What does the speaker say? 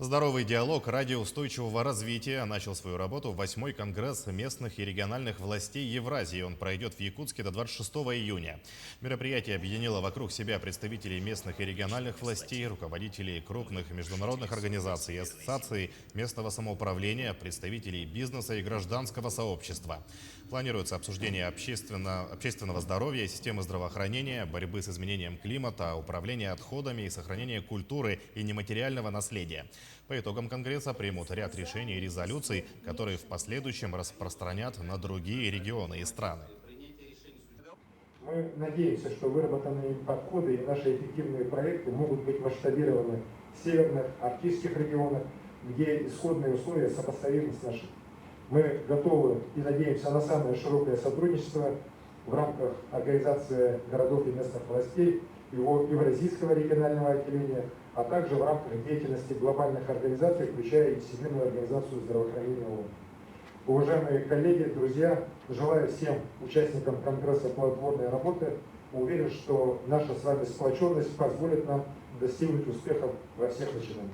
Здоровый диалог ради устойчивого развития начал свою работу 8-й конгресс местных и региональных властей Евразии. Он пройдет в Якутске до 26 июня. Мероприятие объединило вокруг себя представителей местных и региональных властей, руководителей крупных международных организаций и ассоциаций местного самоуправления, представителей бизнеса и гражданского сообщества. Планируется обсуждение общественного здоровья, системы здравоохранения, борьбы с изменением климата, управления отходами и сохранения культуры и нематериального наследия. По итогам Конгресса примут ряд решений и резолюций, которые в последующем распространят на другие регионы и страны. Мы надеемся, что выработанные подходы и наши эффективные проекты могут быть масштабированы в северных, арктических регионах, где исходные условия сопоставимы с нашими. Мы готовы и надеемся на самое широкое сотрудничество в рамках Организации городов и местных властей, его Евразийского регионального отделения, а также в рамках деятельности глобальных организаций, включая и Всемирную организацию здравоохранения ООН. Уважаемые коллеги, друзья, желаю всем участникам Конгресса плодотворной работы. Уверен, что наша с вами сплоченность позволит нам достигнуть успехов во всех начинаниях.